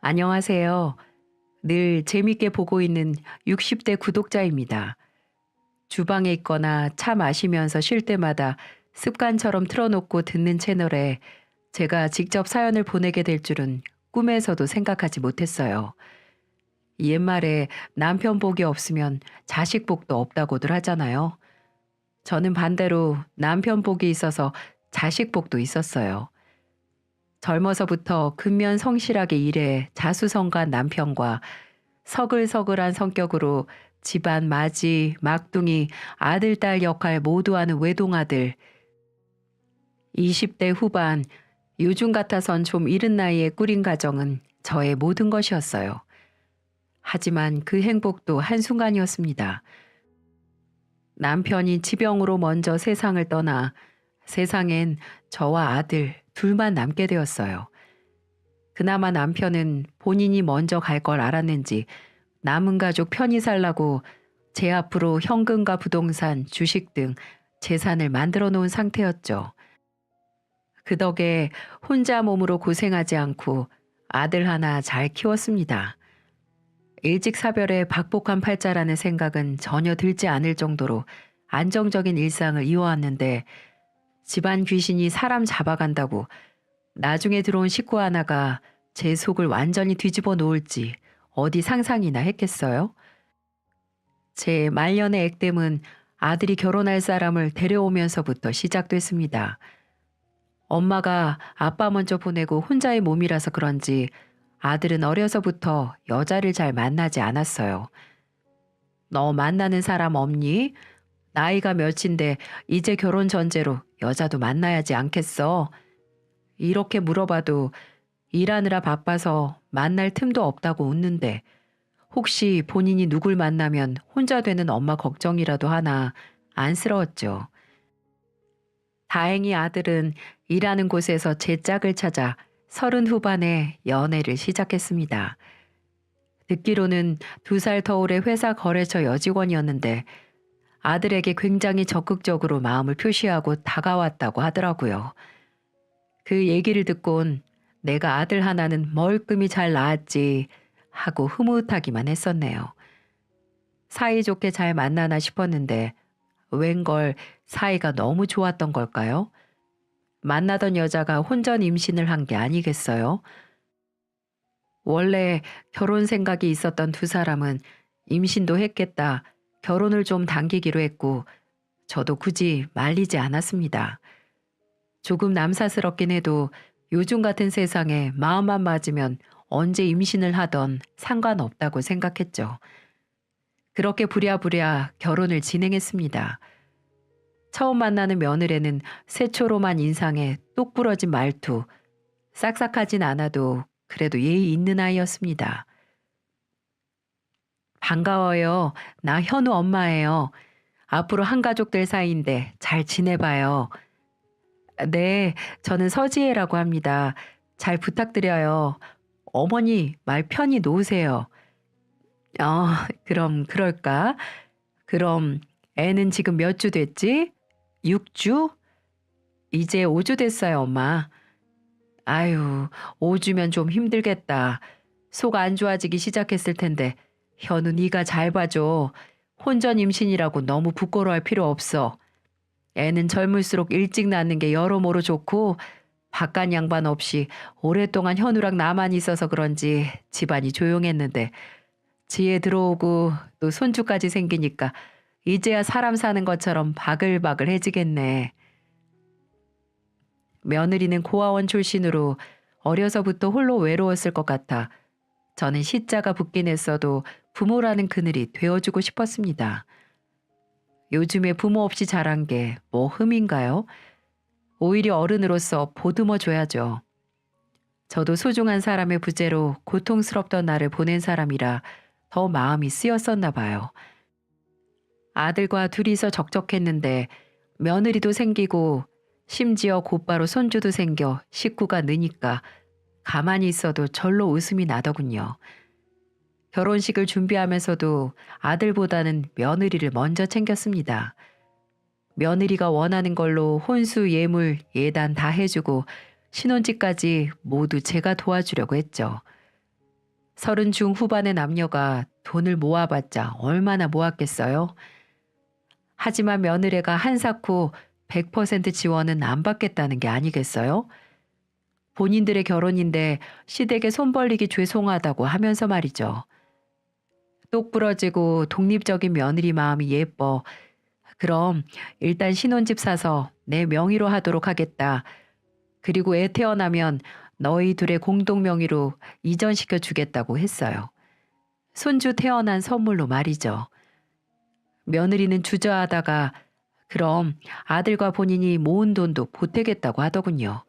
안녕하세요. 늘 재밌게 보고 있는 60대 구독자입니다. 주방에 있거나 차 마시면서 쉴 때마다 습관처럼 틀어놓고 듣는 채널에 제가 직접 사연을 보내게 될 줄은 꿈에서도 생각하지 못했어요. 옛말에 남편 복이 없으면 자식 복도 없다고들 하잖아요. 저는 반대로 남편 복이 있어서 자식 복도 있었어요. 젊어서부터 근면 성실하게 일해 자수성가한 남편과 서글서글한 성격으로 집안 맞이, 막둥이, 아들, 딸 역할 모두 하는 외동아들, 20대 후반, 요즘 같아선 좀 이른 나이에 꾸린 가정은 저의 모든 것이었어요. 하지만 그 행복도 한순간이었습니다. 남편이 지병으로 먼저 세상을 떠나 세상엔 저와 아들 둘만 남게 되었어요. 그나마 남편은 본인이 먼저 갈 걸 알았는지 남은 가족 편히 살라고 제 앞으로 현금과 부동산, 주식 등 재산을 만들어 놓은 상태였죠. 그 덕에 혼자 몸으로 고생하지 않고 아들 하나 잘 키웠습니다. 일찍 사별에 박복한 팔자라는 생각은 전혀 들지 않을 정도로 안정적인 일상을 이어왔는데 집안 귀신이 사람 잡아간다고 나중에 들어온 식구 하나가 제 속을 완전히 뒤집어 놓을지 어디 상상이나 했겠어요? 제 말년의 액땜은 아들이 결혼할 사람을 데려오면서부터 시작됐습니다. 엄마가 아빠 먼저 보내고 혼자의 몸이라서 그런지 아들은 어려서부터 여자를 잘 만나지 않았어요. 너 만나는 사람 없니? 나이가 몇인데 이제 결혼 전제로 여자도 만나야지 않겠어? 이렇게 물어봐도 일하느라 바빠서 만날 틈도 없다고 웃는데 혹시 본인이 누굴 만나면 혼자 되는 엄마 걱정이라도 하나 안쓰러웠죠. 다행히 아들은 일하는 곳에서 제 짝을 찾아 30 후반에 연애를 시작했습니다. 듣기로는 2살 터울의 회사 거래처 여직원이었는데 아들에게 굉장히 적극적으로 마음을 표시하고 다가왔다고 하더라고요. 그 얘기를 듣곤 내가 아들 하나는 멀끔히 잘 낳았지 하고 흐뭇하기만 했었네요. 사이좋게 잘 만나나 싶었는데 웬걸 사이가 너무 좋았던 걸까요? 만나던 여자가 혼전 임신을 한 게 아니겠어요? 원래 결혼 생각이 있었던 두 사람은 임신도 했겠다. 결혼을 좀 당기기로 했고 저도 굳이 말리지 않았습니다. 조금 남사스럽긴 해도 요즘 같은 세상에 마음만 맞으면 언제 임신을 하던 상관없다고 생각했죠. 그렇게 부랴부랴 결혼을 진행했습니다. 처음 만나는 며느리는 새초롬한 인상에 똑부러진 말투, 싹싹하진 않아도 그래도 예의 있는 아이였습니다. 반가워요. 나 현우 엄마예요. 앞으로 한가족들 사이인데 잘 지내봐요. 네, 저는 서지혜라고 합니다. 잘 부탁드려요. 어머니 말 편히 놓으세요. 그럼 그럴까? 그럼 애는 지금 몇 주 됐지? 6주? 이제 5주 됐어요, 엄마. 아유, 5주면 좀 힘들겠다. 속 안 좋아지기 시작했을 텐데 현우 네가 잘 봐줘. 혼전 임신이라고 너무 부끄러워할 필요 없어. 애는 젊을수록 일찍 낳는 게 여러모로 좋고 바깥 양반 없이 오랫동안 현우랑 나만 있어서 그런지 집안이 조용했는데 지혜 들어오고 또 손주까지 생기니까 이제야 사람 사는 것처럼 바글바글해지겠네. 며느리는 고아원 출신으로 어려서부터 홀로 외로웠을 것 같아 저는 시자가 붙긴 했어도 부모라는 그늘이 되어주고 싶었습니다. 요즘에 부모 없이 자란 게 뭐 흠인가요? 오히려 어른으로서 보듬어 줘야죠. 저도 소중한 사람의 부재로 고통스럽던 날을 보낸 사람이라 더 마음이 쓰였었나 봐요. 아들과 둘이서 적적했는데 며느리도 생기고 심지어 곧바로 손주도 생겨 식구가 느니까 가만히 있어도 절로 웃음이 나더군요. 결혼식을 준비하면서도 아들보다는 며느리를 먼저 챙겼습니다. 며느리가 원하는 걸로 혼수, 예물, 예단 다 해주고 신혼집까지 모두 제가 도와주려고 했죠. 서른 중후반의 남녀가 돈을 모아봤자 얼마나 모았겠어요? 하지만 며느리가 한사코 100% 지원은 안 받겠다는 게 아니겠어요? 본인들의 결혼인데 시댁에 손 벌리기 죄송하다고 하면서 말이죠. 똑부러지고 독립적인 며느리 마음이 예뻐. 그럼 일단 신혼집 사서 내 명의로 하도록 하겠다. 그리고 애 태어나면 너희 둘의 공동 명의로 이전시켜 주겠다고 했어요. 손주 태어난 선물로 말이죠. 며느리는 주저하다가 그럼 아들과 본인이 모은 돈도 보태겠다고 하더군요.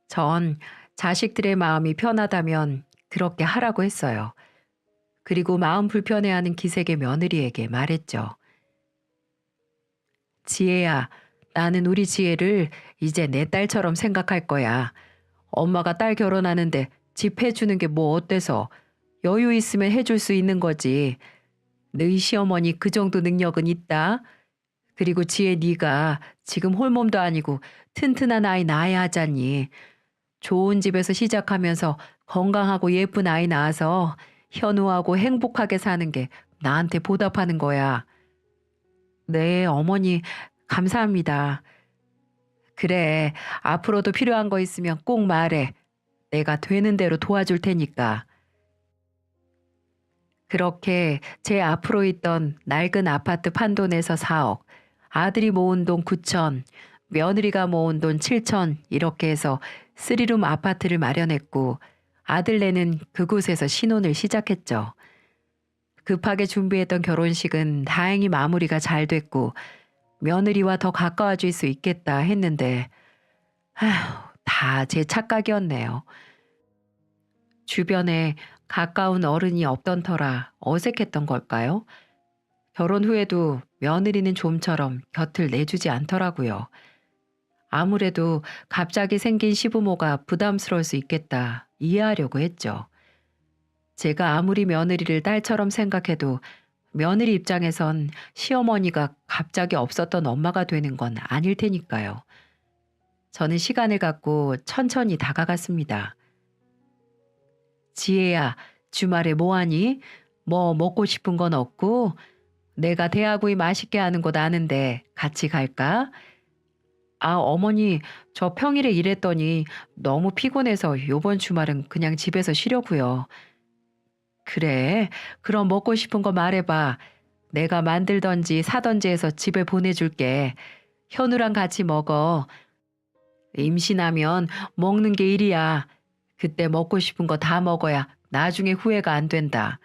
전 자식들의 마음이 편하다면 그렇게 하라고 했어요. 그리고 마음 불편해하는 기색의 며느리에게 말했죠. 지혜야, 나는 우리 지혜를 이제 내 딸처럼 생각할 거야. 엄마가 딸 결혼하는데 집 해주는 게 뭐 어때서? 여유 있으면 해줄 수 있는 거지. 너희 시어머니 그 정도 능력은 있다. 그리고 지혜 네가 지금 홀몸도 아니고 튼튼한 아이 낳아야 하잖니. 좋은 집에서 시작하면서 건강하고 예쁜 아이 낳아서 현우하고 행복하게 사는 게 나한테 보답하는 거야. 네, 어머니, 감사합니다. 그래, 앞으로도 필요한 거 있으면 꼭 말해. 내가 되는 대로 도와줄 테니까. 그렇게 제 앞으로 있던 낡은 아파트 판돈에서 4억, 아들이 모은 돈 9천, 며느리가 모은 돈 7천 이렇게 해서 쓰리룸 아파트를 마련했고 아들네는 그곳에서 신혼을 시작했죠. 급하게 준비했던 결혼식은 다행히 마무리가 잘 됐고 며느리와 더 가까워질 수 있겠다 했는데 다 제 착각이었네요. 주변에 가까운 어른이 없던 터라 어색했던 걸까요? 결혼 후에도 며느리는 좀처럼 곁을 내주지 않더라고요. 아무래도 갑자기 생긴 시부모가 부담스러울 수 있겠다 이해하려고 했죠. 제가 아무리 며느리를 딸처럼 생각해도 며느리 입장에선 시어머니가 갑자기 없었던 엄마가 되는 건 아닐 테니까요. 저는 시간을 갖고 천천히 다가갔습니다. 지혜야, 주말에 뭐 하니? 뭐 먹고 싶은 건 없고? 내가 대하구이 맛있게 하는 곳 아는데 같이 갈까? 아, 어머니, 저 평일에 일했더니 너무 피곤해서 요번 주말은 그냥 집에서 쉬려고요. 그래, 그럼 먹고 싶은 거 말해봐. 내가 만들던지 사던지 해서 집에 보내줄게. 현우랑 같이 먹어. 임신하면 먹는 게 일이야. 그때 먹고 싶은 거 다 먹어야 나중에 후회가 안 된다.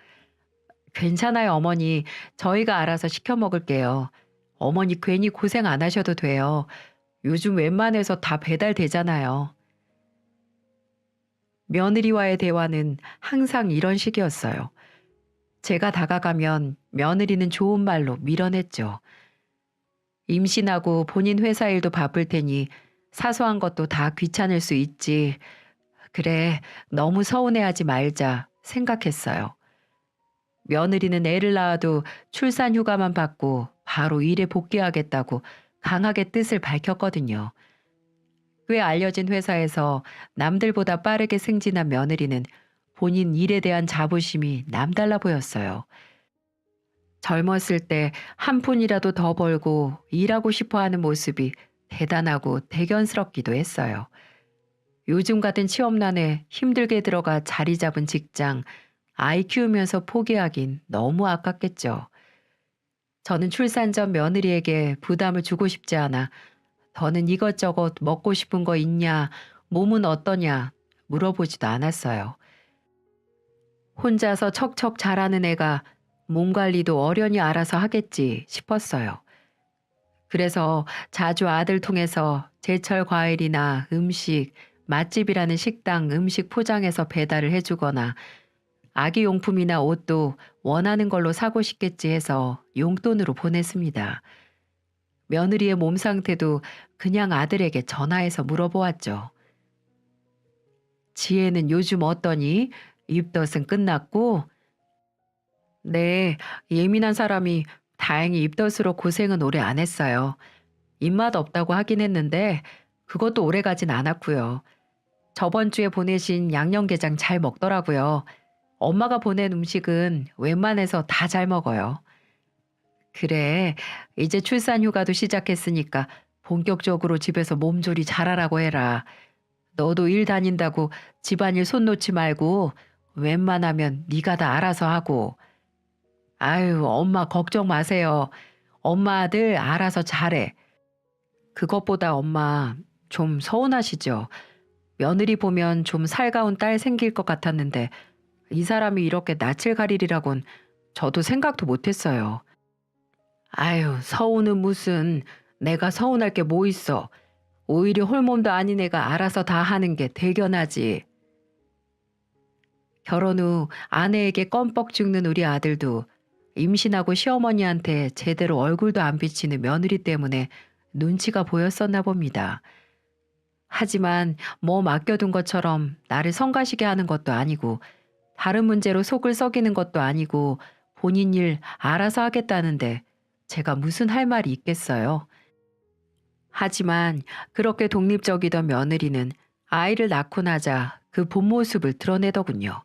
괜찮아요, 어머니. 저희가 알아서 시켜 먹을게요. 어머니 괜히 고생 안 하셔도 돼요. 요즘 웬만해서 다 배달되잖아요. 며느리와의 대화는 항상 이런 식이었어요. 제가 다가가면 며느리는 좋은 말로 밀어냈죠. 임신하고 본인 회사 일도 바쁠 테니 사소한 것도 다 귀찮을 수 있지. 그래, 너무 서운해하지 말자 생각했어요. 며느리는 애를 낳아도 출산 휴가만 받고 바로 일에 복귀하겠다고 강하게 뜻을 밝혔거든요. 꽤 알려진 회사에서 남들보다 빠르게 승진한 며느리는 본인 일에 대한 자부심이 남달라 보였어요. 젊었을 때 한 푼이라도 더 벌고 일하고 싶어 하는 모습이 대단하고 대견스럽기도 했어요. 요즘 같은 취업난에 힘들게 들어가 자리 잡은 직장, 아이 키우면서 포기하긴 너무 아깝겠죠. 저는 출산 전 며느리에게 부담을 주고 싶지 않아 더는 이것저것 먹고 싶은 거 있냐, 몸은 어떠냐 물어보지도 않았어요. 혼자서 척척 자라는 애가 몸 관리도 어련히 알아서 하겠지 싶었어요. 그래서 자주 아들 통해서 제철 과일이나 음식, 맛집이라는 식당 음식 포장해서 배달을 해주거나 아기 용품이나 옷도 원하는 걸로 사고 싶겠지 해서 용돈으로 보냈습니다. 며느리의 몸 상태도 그냥 아들에게 전화해서 물어보았죠. 지혜는 요즘 어떠니? 입덧은 끝났고? 네, 예민한 사람이 다행히 입덧으로 고생은 오래 안 했어요. 입맛 없다고 하긴 했는데 그것도 오래 가진 않았고요. 저번 주에 보내신 양념게장 잘 먹더라고요. 엄마가 보낸 음식은 웬만해서 다 잘 먹어요. 그래, 이제 출산 휴가도 시작했으니까 본격적으로 집에서 몸조리 잘하라고 해라. 너도 일 다닌다고 집안일 손 놓지 말고 웬만하면 네가 다 알아서 하고. 아유, 엄마 걱정 마세요. 엄마 아들 알아서 잘해. 그것보다 엄마 좀 서운하시죠? 며느리 보면 좀 살가운 딸 생길 것 같았는데 이 사람이 이렇게 낯을 가리리라곤 저도 생각도 못했어요. 아유, 서운은 무슨. 내가 서운할 게 뭐 있어. 오히려 홀몸도 아닌 애가 알아서 다 하는 게 대견하지. 결혼 후 아내에게 껌뻑 죽는 우리 아들도 임신하고 시어머니한테 제대로 얼굴도 안 비치는 며느리 때문에 눈치가 보였었나 봅니다. 하지만 뭐 맡겨둔 것처럼 나를 성가시게 하는 것도 아니고 다른 문제로 속을 썩이는 것도 아니고 본인 일 알아서 하겠다는데 제가 무슨 할 말이 있겠어요. 하지만 그렇게 독립적이던 며느리는 아이를 낳고 나자 그 본 모습을 드러내더군요.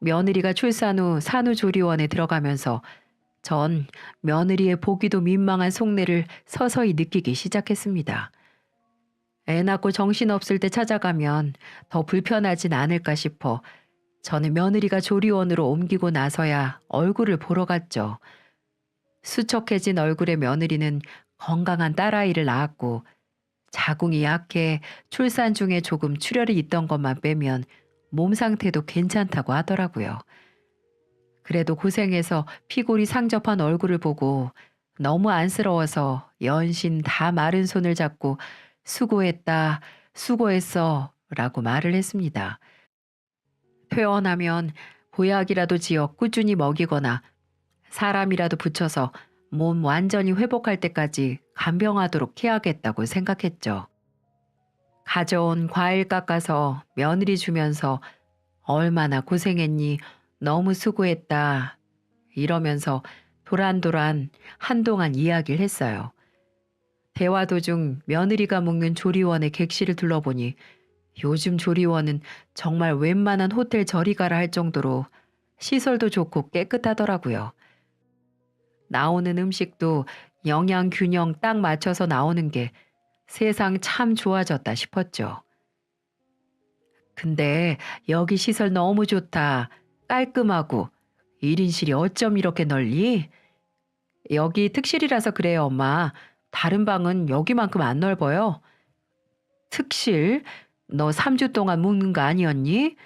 며느리가 출산 후 산후조리원에 들어가면서 전 며느리의 보기도 민망한 속내를 서서히 느끼기 시작했습니다. 애 낳고 정신없을 때 찾아가면 더 불편하진 않을까 싶어 저는 며느리가 조리원으로 옮기고 나서야 얼굴을 보러 갔죠. 수척해진 얼굴의 며느리는 건강한 딸아이를 낳았고 자궁이 약해 출산 중에 조금 출혈이 있던 것만 빼면 몸 상태도 괜찮다고 하더라고요. 그래도 고생해서 피골이 상접한 얼굴을 보고 너무 안쓰러워서 연신 다 마른 손을 잡고 수고했다, 수고했어 라고 말을 했습니다. 퇴원하면 보약이라도 지어 꾸준히 먹이거나 사람이라도 붙여서 몸 완전히 회복할 때까지 간병하도록 해야겠다고 생각했죠. 가져온 과일 깎아서 며느리 주면서 얼마나 고생했니, 너무 수고했다 이러면서 도란도란 한동안 이야기를 했어요. 대화 도중 며느리가 묵는 조리원의 객실을 둘러보니 요즘 조리원은 정말 웬만한 호텔 저리 가라 할 정도로 시설도 좋고 깨끗하더라고요. 나오는 음식도 영양 균형 딱 맞춰서 나오는 게 세상 참 좋아졌다 싶었죠. 근데 여기 시설 너무 좋다. 깔끔하고 1인실이 어쩜 이렇게 넓니? 여기 특실이라서 그래요, 엄마. 다른 방은 여기만큼 안 넓어요. 특실? 너 3주 동안 묵는 거 아니었니?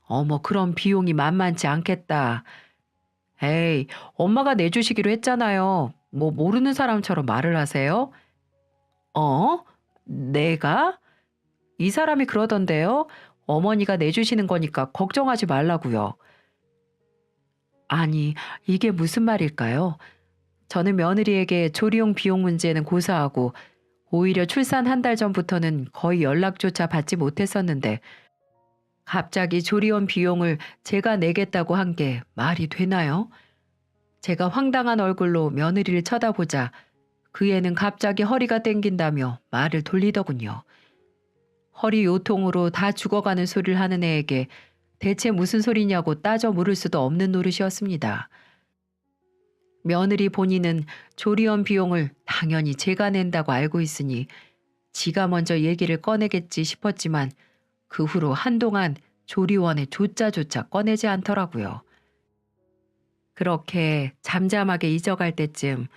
어머, 그럼 비용이 만만치 않겠다. 에이, 엄마가 내주시기로 했잖아요. 뭐 모르는 사람처럼 말을 하세요? 어? 내가? 이 사람이 그러던데요. 어머니가 내주시는 거니까 걱정하지 말라고요. 아니, 이게 무슨 말일까요? 저는 며느리에게 조리용 비용 문제는 고사하고 오히려 출산 한 달 전부터는 거의 연락조차 받지 못했었는데 갑자기 조리원 비용을 제가 내겠다고 한 게 말이 되나요? 제가 황당한 얼굴로 며느리를 쳐다보자 그 애는 갑자기 허리가 땡긴다며 말을 돌리더군요. 허리 요통으로 다 죽어가는 소리를 하는 애에게 대체 무슨 소리냐고 따져 물을 수도 없는 노릇이었습니다. 며느리 본인은 조리원 비용을 당연히 제가 낸다고 알고 있으니 지가 먼저 얘기를 꺼내겠지 싶었지만 그 후로 한동안 조리원의 조짜조차 꺼내지 않더라고요. 그렇게 잠잠하게 잊어갈 때쯤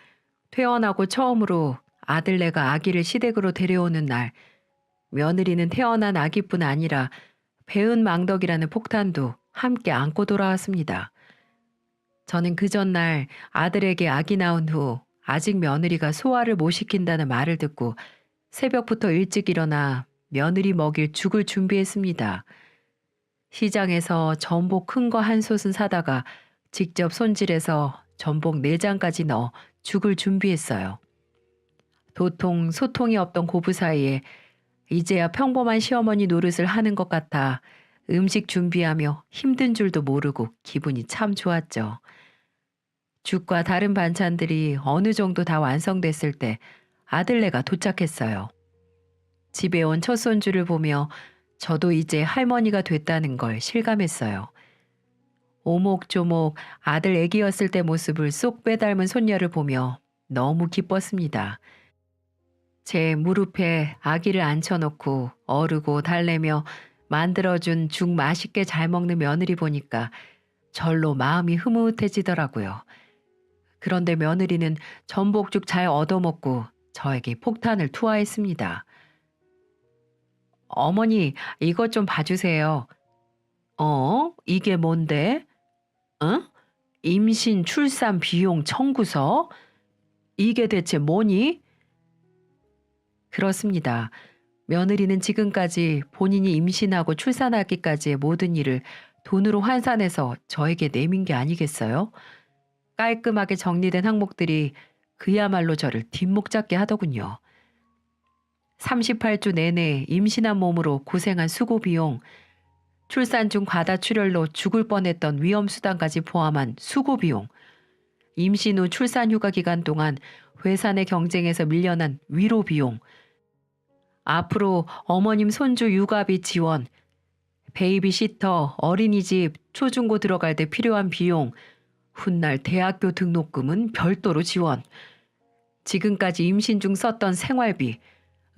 퇴원하고 처음으로 아들네가 아기를 시댁으로 데려오는 날 며느리는 태어난 아기뿐 아니라 배은 망덕이라는 폭탄도 함께 안고 돌아왔습니다. 저는 그 전날 아들에게 아기 낳은 후 아직 며느리가 소화를 못 시킨다는 말을 듣고 새벽부터 일찍 일어나 며느리 먹일 죽을 준비했습니다. 시장에서 전복 큰 거 한 솥은 사다가 직접 손질해서 전복 4장까지 넣어 죽을 준비했어요. 도통 소통이 없던 고부 사이에 이제야 평범한 시어머니 노릇을 하는 것 같아 음식 준비하며 힘든 줄도 모르고 기분이 참 좋았죠. 죽과 다른 반찬들이 어느 정도 다 완성됐을 때 아들네가 도착했어요. 집에 온 첫 손주를 보며 저도 이제 할머니가 됐다는 걸 실감했어요. 오목조목 아들 애기였을 때 모습을 쏙 빼닮은 손녀를 보며 너무 기뻤습니다. 제 무릎에 아기를 앉혀놓고 어르고 달래며 만들어준 죽 맛있게 잘 먹는 며느리 보니까 절로 마음이 흐뭇해지더라고요. 그런데 며느리는 전복죽 잘 얻어먹고 저에게 폭탄을 투하했습니다. 어머니, 이것 좀 봐주세요. 이게 뭔데? 응? 임신 출산 비용 청구서? 이게 대체 뭐니? 그렇습니다. 며느리는 지금까지 본인이 임신하고 출산하기까지의 모든 일을 돈으로 환산해서 저에게 내민 게 아니겠어요? 깔끔하게 정리된 항목들이 그야말로 저를 뒷목 잡게 하더군요. 38주 내내 임신한 몸으로 고생한 수고 비용, 출산 중 과다출혈로 죽을 뻔했던 위험수당까지 포함한 수고 비용, 임신 후 출산 휴가 기간 동안 회사 내 경쟁에서 밀려난 위로 비용, 앞으로 어머님 손주 육아비 지원, 베이비시터, 어린이집, 초중고 들어갈 때 필요한 비용, 훗날 대학교 등록금은 별도로 지원, 지금까지 임신 중 썼던 생활비,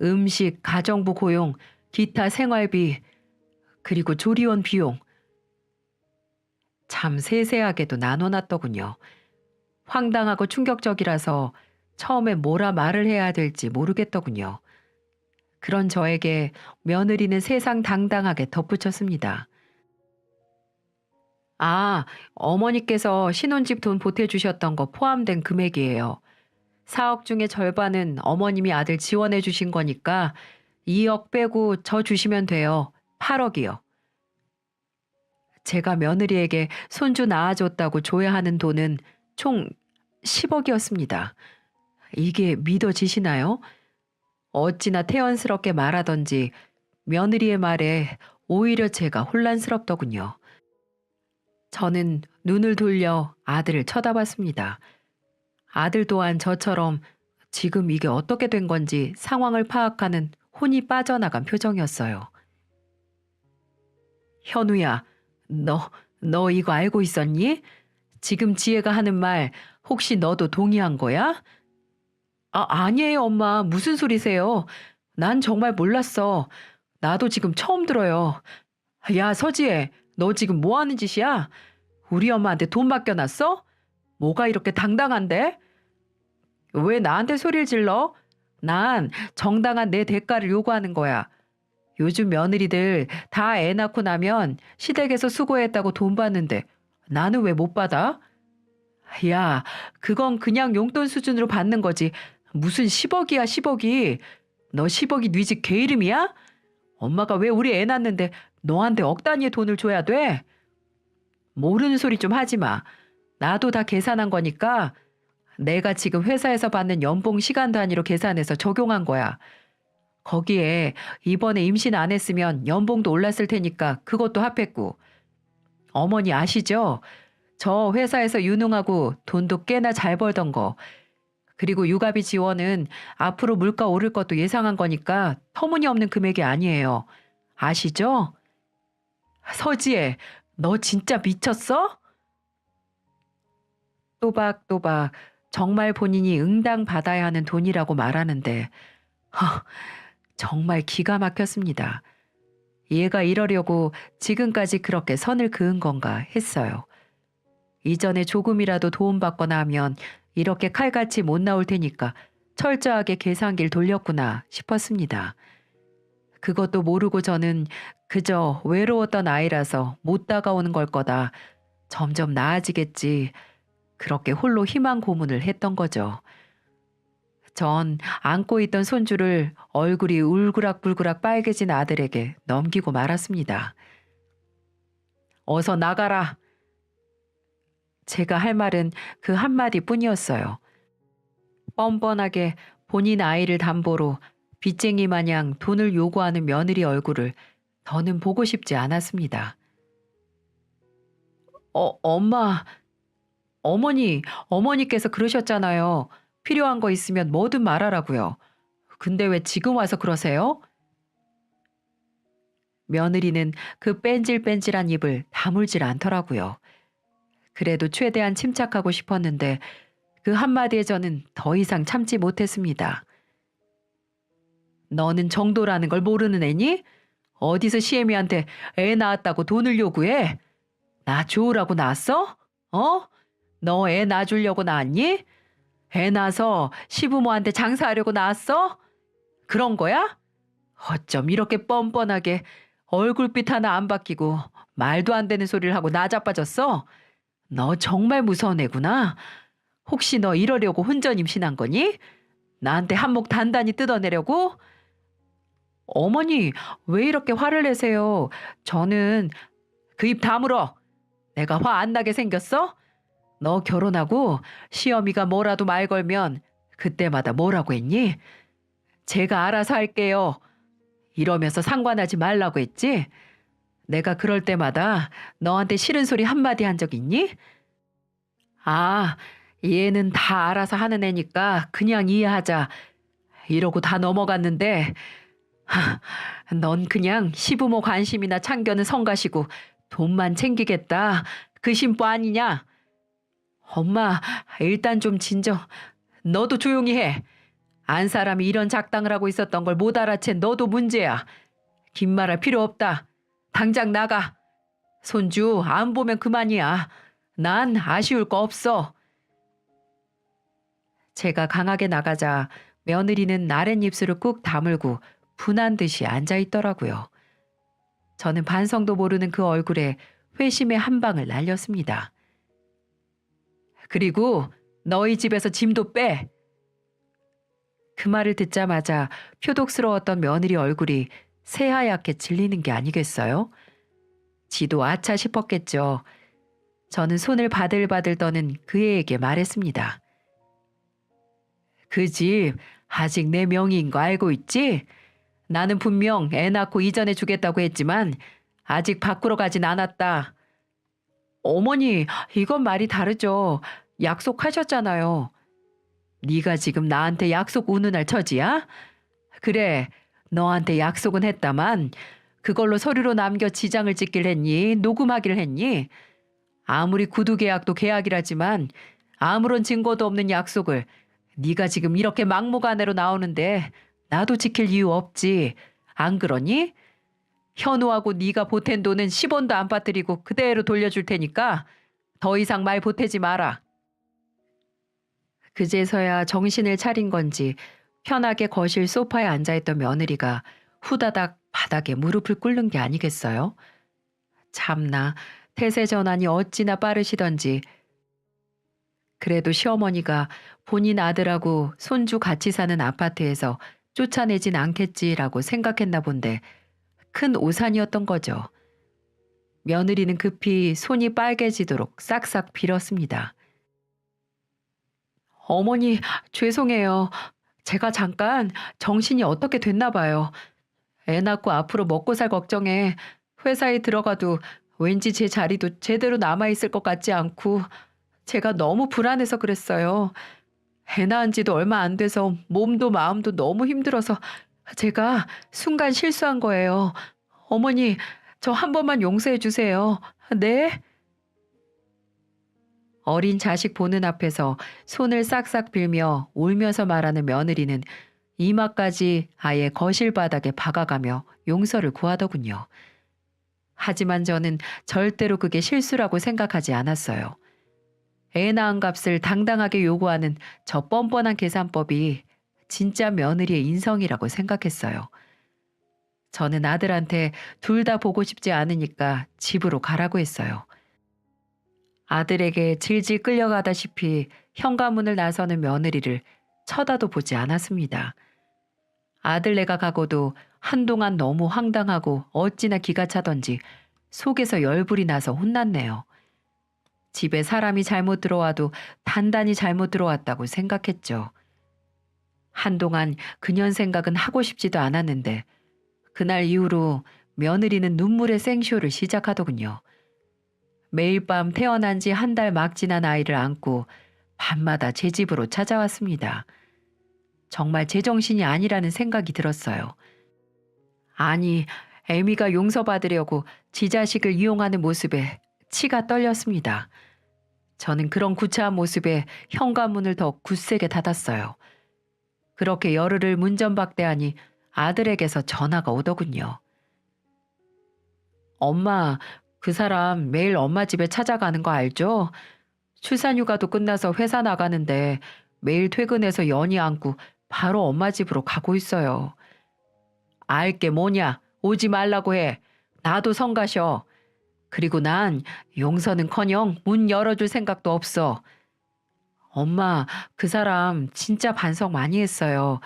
음식, 가정부 고용, 기타 생활비, 그리고 조리원 비용. 참 세세하게도 나눠놨더군요. 황당하고 충격적이라서 처음에 뭐라 말을 해야 될지 모르겠더군요. 그런 저에게 며느리는 세상 당당하게 덧붙였습니다. 아, 어머니께서 신혼집 돈 보태주셨던 거 포함된 금액이에요. 4억 중에 절반은 어머님이 아들 지원해 주신 거니까 2억 빼고 저 주시면 돼요. 8억이요. 제가 며느리에게 손주 낳아줬다고 줘야 하는 돈은 총 10억이었습니다. 이게 믿어지시나요? 어찌나 태연스럽게 말하던지 며느리의 말에 오히려 제가 혼란스럽더군요. 저는 눈을 돌려 아들을 쳐다봤습니다. 아들 또한 저처럼 지금 이게 어떻게 된 건지 상황을 파악하는 혼이 빠져나간 표정이었어요. 현우야, 너 이거 알고 있었니? 지금 지혜가 하는 말 혹시 너도 동의한 거야? 아니에요, 엄마. 무슨 소리세요? 난 정말 몰랐어. 나도 지금 처음 들어요. 야, 서지혜, 너 지금 뭐 하는 짓이야? 우리 엄마한테 돈 맡겨놨어? 뭐가 이렇게 당당한데? 왜 나한테 소리를 질러? 난 정당한 내 대가를 요구하는 거야. 요즘 며느리들 다 애 낳고 나면 시댁에서 수고했다고 돈 받는데 나는 왜 못 받아? 야, 그건 그냥 용돈 수준으로 받는 거지. 무슨 10억이야, 10억이. 너 10억이 네 집 개 이름이야? 엄마가 왜 우리 애 낳는데 너한테 억 단위의 돈을 줘야 돼? 모르는 소리 좀 하지 마. 나도 다 계산한 거니까 내가 지금 회사에서 받는 연봉 시간 단위로 계산해서 적용한 거야. 거기에 이번에 임신 안 했으면 연봉도 올랐을 테니까 그것도 합했고. 어머니 아시죠? 저 회사에서 유능하고 돈도 꽤나 잘 벌던 거. 그리고 육아비 지원은 앞으로 물가 오를 것도 예상한 거니까 터무니없는 금액이 아니에요. 아시죠? 서지혜, 너 진짜 미쳤어? 또박또박 정말 본인이 응당 받아야 하는 돈이라고 말하는데 정말 기가 막혔습니다. 얘가 이러려고 지금까지 그렇게 선을 그은 건가 했어요. 이전에 조금이라도 도움받거나 하면 이렇게 칼같이 못 나올 테니까 철저하게 계산기를 돌렸구나 싶었습니다. 그것도 모르고 저는 그저 외로웠던 아이라서 못 다가오는 걸 거다. 점점 나아지겠지. 그렇게 홀로 희망 고문을 했던 거죠. 전 안고 있던 손주를 얼굴이 울그락불그락 빨개진 아들에게 넘기고 말았습니다. 어서 나가라. 제가 할 말은 그 한마디 뿐이었어요. 뻔뻔하게 본인 아이를 담보로 빚쟁이 마냥 돈을 요구하는 며느리 얼굴을 더는 보고 싶지 않았습니다. 엄마, 어머니께서 그러셨잖아요. 필요한 거 있으면 뭐든 말하라고요. 근데 왜 지금 와서 그러세요? 며느리는 그 뺀질뺀질한 입을 다물질 않더라고요. 그래도 최대한 침착하고 싶었는데 그 한마디에 저는 더 이상 참지 못했습니다. 너는 정도라는 걸 모르는 애니? 어디서 시애미한테 애 낳았다고 돈을 요구해? 나 좋으라고 낳았어? 어? 너 애 낳아주려고 낳았니? 애 낳아서 시부모한테 장사하려고 낳았어? 그런 거야? 어쩜 이렇게 뻔뻔하게 얼굴빛 하나 안 바뀌고 말도 안 되는 소리를 하고 나자빠졌어? 너 정말 무서운 애구나. 혹시 너 이러려고 혼전 임신한 거니? 나한테 한몫 단단히 뜯어내려고? 어머니, 왜 이렇게 화를 내세요? 저는 그 입 다물어. 내가 화 안 나게 생겼어? 너 결혼하고 시어미가 뭐라도 말 걸면 그때마다 뭐라고 했니? 제가 알아서 할게요. 이러면서 상관하지 말라고 했지? 내가 그럴 때마다 너한테 싫은 소리 한마디 한 적 있니? 아, 얘는 다 알아서 하는 애니까 그냥 이해하자. 이러고 다 넘어갔는데, 넌 그냥 시부모 관심이나 참견은 성가시고 돈만 챙기겠다. 그 심보 아니냐? 엄마, 일단 좀 진정. 너도 조용히 해. 안 사람이 이런 작당을 하고 있었던 걸 못 알아챈 너도 문제야. 긴 말할 필요 없다. 당장 나가. 손주 안 보면 그만이야. 난 아쉬울 거 없어. 제가 강하게 나가자 며느리는 아랫입술을 꾹 다물고 분한 듯이 앉아 있더라고요. 저는 반성도 모르는 그 얼굴에 회심의 한 방을 날렸습니다. 그리고 너희 집에서 짐도 빼. 그 말을 듣자마자 표독스러웠던 며느리 얼굴이 새하얗게 질리는 게 아니겠어요? 지도 아차 싶었겠죠. 저는 손을 바들바들 떠는 그 애에게 말했습니다. 그 집 아직 내 명의인 거 알고 있지? 나는 분명 애 낳고 이전해 주겠다고 했지만 아직 밖으로 가진 않았다. 어머니, 이건 말이 다르죠. 약속하셨잖아요. 네가 지금 나한테 약속 운운할 처지야? 그래, 너한테 약속은 했다만 그걸로 서류로 남겨 지장을 찍길 했니? 녹음하기를 했니? 아무리 구두 계약도 계약이라지만 아무런 증거도 없는 약속을 네가 지금 이렇게 막무가내로 나오는데 나도 지킬 이유 없지. 안 그러니? 현우하고 네가 보탠 돈은 10원도 안 빠뜨리고 그대로 돌려줄 테니까 더 이상 말 보태지 마라. 그제서야 정신을 차린 건지 편하게 거실 소파에 앉아있던 며느리가 후다닥 바닥에 무릎을 꿇는 게 아니겠어요? 참나, 태세 전환이 어찌나 빠르시던지. 그래도 시어머니가 본인 아들하고 손주 같이 사는 아파트에서 쫓아내진 않겠지라고 생각했나 본데 큰 오산이었던 거죠. 며느리는 급히 손이 빨개지도록 싹싹 빌었습니다. 어머니, 죄송해요. 제가 잠깐 정신이 어떻게 됐나 봐요. 애 낳고 앞으로 먹고 살 걱정에 회사에 들어가도 왠지 제 자리도 제대로 남아있을 것 같지 않고 제가 너무 불안해서 그랬어요. 애 낳은 지도 얼마 안 돼서 몸도 마음도 너무 힘들어서 제가 순간 실수한 거예요. 어머니, 저 한 번만 용서해 주세요. 네? 어린 자식 보는 앞에서 손을 싹싹 빌며 울면서 말하는 며느리는 이마까지 아예 거실 바닥에 박아가며 용서를 구하더군요. 하지만 저는 절대로 그게 실수라고 생각하지 않았어요. 애 낳은 값을 당당하게 요구하는 저 뻔뻔한 계산법이 진짜 며느리의 인성이라고 생각했어요. 저는 아들한테 둘 다 보고 싶지 않으니까 집으로 가라고 했어요. 아들에게 질질 끌려가다시피 현관문을 나서는 며느리를 쳐다도 보지 않았습니다. 아들네가 가고도 한동안 너무 황당하고 어찌나 기가 차던지 속에서 열불이 나서 혼났네요. 집에 사람이 잘못 들어와도 단단히 잘못 들어왔다고 생각했죠. 한동안 그년 생각은 하고 싶지도 않았는데 그날 이후로 며느리는 눈물의 생쇼를 시작하더군요. 매일 밤 태어난 지 한 달 막 지난 아이를 안고 밤마다 제 집으로 찾아왔습니다. 정말 제정신이 아니라는 생각이 들었어요. 아니, 애미가 용서받으려고 지 자식을 이용하는 모습에 치가 떨렸습니다. 저는 그런 구차한 모습에 현관문을 더 굳세게 닫았어요. 그렇게 열흘을 문전박대하니 아들에게서 전화가 오더군요. 엄마, 그 사람 매일 엄마 집에 찾아가는 거 알죠? 출산휴가도 끝나서 회사 나가는데 매일 퇴근해서 연희 안고 바로 엄마 집으로 가고 있어요. 알게 뭐냐? 오지 말라고 해. 나도 성가셔. 그리고 난 용서는커녕 문 열어줄 생각도 없어. 엄마, 그 사람 진짜 반성 많이 했어요.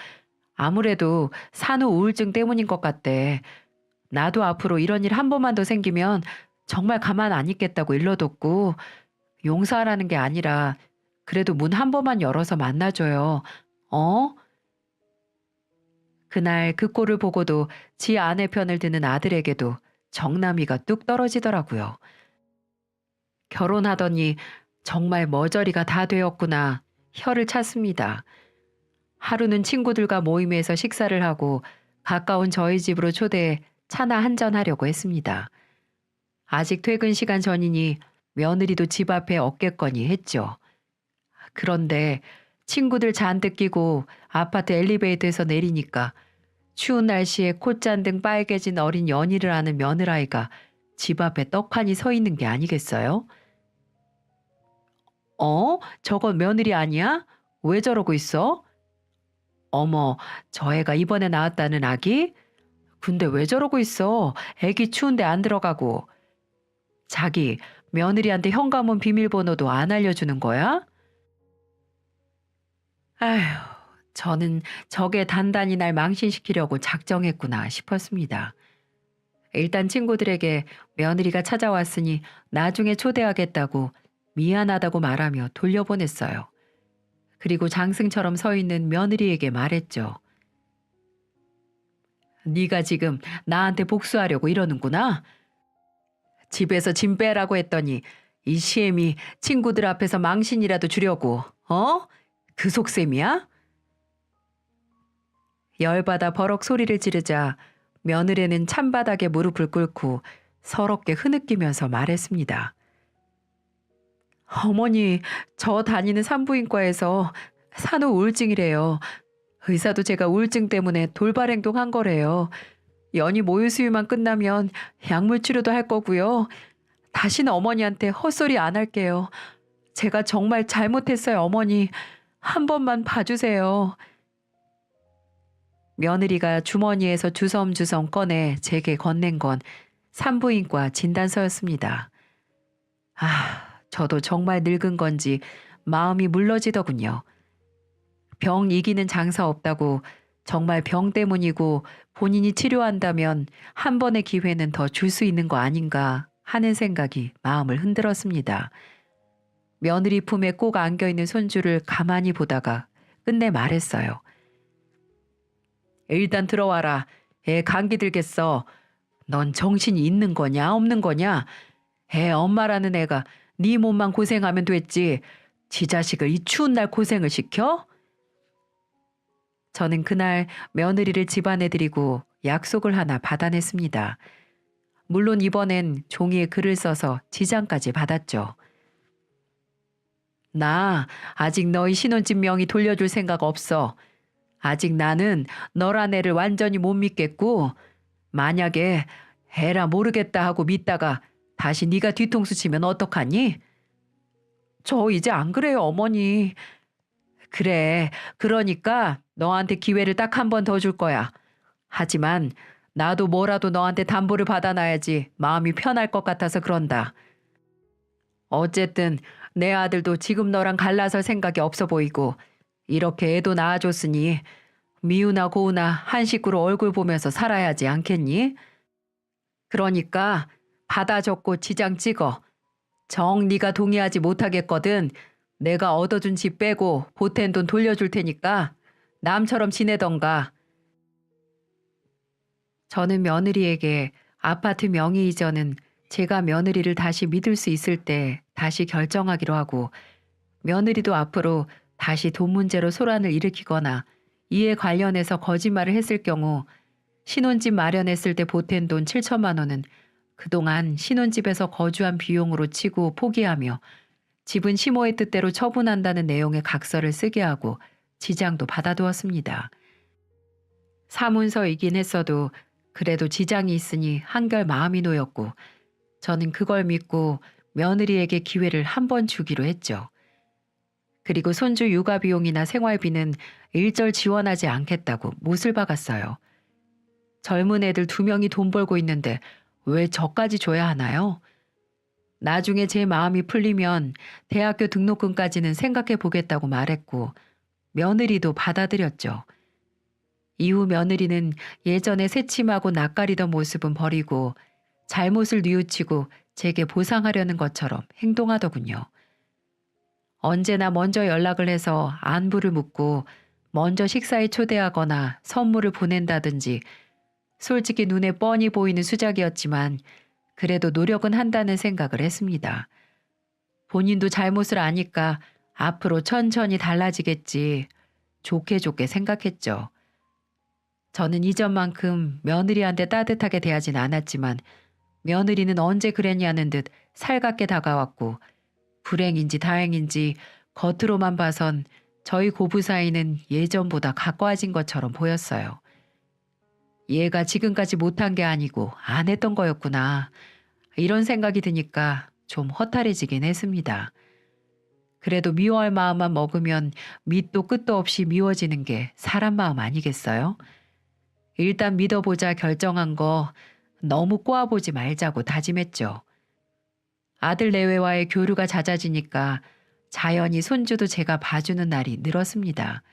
아무래도 산후 우울증 때문인 것 같대. 나도 앞으로 이런 일 한 번만 더 생기면 정말 가만 안 있겠다고 일러뒀고, 용서하라는 게 아니라 그래도 문 한 번만 열어서 만나줘요. 어? 그날 그 꼴을 보고도 지 아내 편을 드는 아들에게도 정남이가 뚝 떨어지더라고요. 결혼하더니 정말 머저리가 다 되었구나. 혀를 찼습니다. 하루는 친구들과 모임에서 식사를 하고 가까운 저희 집으로 초대해 차나 한잔 하려고 했습니다. 아직 퇴근 시간 전이니 며느리도 집 앞에 없겠거니 했죠. 그런데 친구들 잔뜩 끼고 아파트 엘리베이터에서 내리니까 추운 날씨에 콧잔등 빨개진 어린 연희를 아는 며느라이가 집 앞에 떡하니 서 있는 게 아니겠어요? 저건 며느리 아니야? 왜 저러고 있어? 어머, 저 애가 이번에 낳았다는 아기? 근데 왜 저러고 있어? 애기 추운데 안 들어가고. 자기, 며느리한테 현관문 비밀번호도 안 알려주는 거야? 아휴, 저는 저게 단단히 날 망신시키려고 작정했구나 싶었습니다. 일단 친구들에게 며느리가 찾아왔으니 나중에 초대하겠다고 미안하다고 말하며 돌려보냈어요. 그리고 장승처럼 서 있는 며느리에게 말했죠. 네가 지금 나한테 복수하려고 이러는구나. 집에서 짐 빼라고 했더니 이 시엠이 친구들 앞에서 망신이라도 주려고, 어? 그 속셈이야? 열받아 버럭 소리를 지르자 며느리는 찬바닥에 무릎을 꿇고 서럽게 흐느끼면서 말했습니다. 어머니, 저 다니는 산부인과에서 산후 우울증이래요. 의사도 제가 우울증 때문에 돌발 행동한 거래요. 연희 모유 수유만 끝나면 약물 치료도 할 거고요. 다시는 어머니한테 헛소리 안 할게요. 제가 정말 잘못했어요, 어머니. 한 번만 봐주세요. 며느리가 주머니에서 주섬주섬 꺼내 제게 건넨 건 산부인과 진단서였습니다. 저도 정말 늙은 건지 마음이 물러지더군요. 병 이기는 장사 없다고 정말 병 때문이고 본인이 치료한다면 한 번의 기회는 더 줄 수 있는 거 아닌가 하는 생각이 마음을 흔들었습니다. 며느리 품에 꼭 안겨있는 손주를 가만히 보다가 끝내 말했어요. 일단 들어와라. 애 감기 들겠어. 넌 정신이 있는 거냐 없는 거냐? 애 엄마라는 애가 네 몸만 고생하면 됐지. 지 자식을 이 추운 날 고생을 시켜? 저는 그날 며느리를 집안에 들이고 약속을 하나 받아냈습니다. 물론 이번엔 종이에 글을 써서 지장까지 받았죠. 나 아직 너희 신혼집 명의 돌려줄 생각 없어. 아직 나는 너란 애를 완전히 못 믿겠고 만약에 애라 모르겠다 하고 믿다가 다시 네가 뒤통수 치면 어떡하니? 저 이제 안 그래요, 어머니. 그래, 그러니까 너한테 기회를 딱 한 번 더 줄 거야. 하지만 나도 뭐라도 너한테 담보를 받아놔야지 마음이 편할 것 같아서 그런다. 어쨌든 내 아들도 지금 너랑 갈라설 생각이 없어 보이고 이렇게 애도 낳아줬으니 미우나 고우나 한 식구로 얼굴 보면서 살아야지 않겠니? 그러니까 받아 적고 지장 찍어. 정 네가 동의하지 못하겠거든 내가 얻어준 집 빼고 보탠 돈 돌려줄 테니까 남처럼 지내던가. 저는 며느리에게 아파트 명의 이전은 제가 며느리를 다시 믿을 수 있을 때 다시 결정하기로 하고 며느리도 앞으로 다시 돈 문제로 소란을 일으키거나 이에 관련해서 거짓말을 했을 경우 신혼집 마련했을 때 보탠 돈 7천만 원은 그동안 신혼집에서 거주한 비용으로 치고 포기하며 집은 시모의 뜻대로 처분한다는 내용의 각서를 쓰게 하고 지장도 받아두었습니다. 사문서이긴 했어도 그래도 지장이 있으니 한결 마음이 놓였고 저는 그걸 믿고 며느리에게 기회를 한 번 주기로 했죠. 그리고 손주 육아 비용이나 생활비는 일절 지원하지 않겠다고 못을 박았어요. 젊은 애들 2명이 돈 벌고 있는데 왜 저까지 줘야 하나요? 나중에 제 마음이 풀리면 대학교 등록금까지는 생각해 보겠다고 말했고 며느리도 받아들였죠. 이후 며느리는 예전에 새침하고 낯가리던 모습은 버리고 잘못을 뉘우치고 제게 보상하려는 것처럼 행동하더군요. 언제나 먼저 연락을 해서 안부를 묻고 먼저 식사에 초대하거나 선물을 보낸다든지 솔직히 눈에 뻔히 보이는 수작이었지만 그래도 노력은 한다는 생각을 했습니다. 본인도 잘못을 아니까 앞으로 천천히 달라지겠지 좋게 좋게 생각했죠. 저는 이전만큼 며느리한테 따뜻하게 대하진 않았지만 며느리는 언제 그랬냐는 듯 살갑게 다가왔고 불행인지 다행인지 겉으로만 봐선 저희 고부 사이는 예전보다 가까워진 것처럼 보였어요. 얘가 지금까지 못한 게 아니고 안 했던 거였구나. 이런 생각이 드니까 좀 허탈해지긴 했습니다. 그래도 미워할 마음만 먹으면 밑도 끝도 없이 미워지는 게 사람 마음 아니겠어요? 일단 믿어보자 결정한 거 너무 꼬아보지 말자고 다짐했죠. 아들 내외와의 교류가 잦아지니까 자연히 손주도 제가 봐주는 날이 늘었습니다.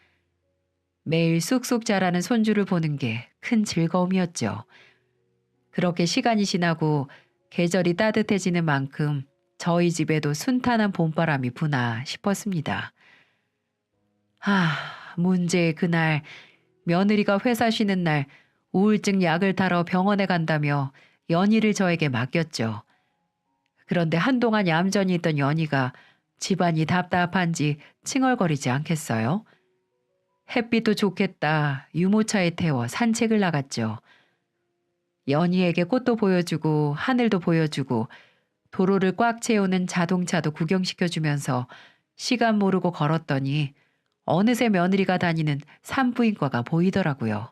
매일 쑥쑥 자라는 손주를 보는 게 큰 즐거움이었죠. 그렇게 시간이 지나고 계절이 따뜻해지는 만큼 저희 집에도 순탄한 봄바람이 부나 싶었습니다. 문제의 그날 며느리가 회사 쉬는 날 우울증 약을 타러 병원에 간다며 연희를 저에게 맡겼죠. 그런데 한동안 얌전히 있던 연희가 집안이 답답한지 칭얼거리지 않겠어요? 햇빛도 좋겠다 유모차에 태워 산책을 나갔죠. 연희에게 꽃도 보여주고 하늘도 보여주고 도로를 꽉 채우는 자동차도 구경시켜주면서 시간 모르고 걸었더니 어느새 며느리가 다니는 산부인과가 보이더라고요.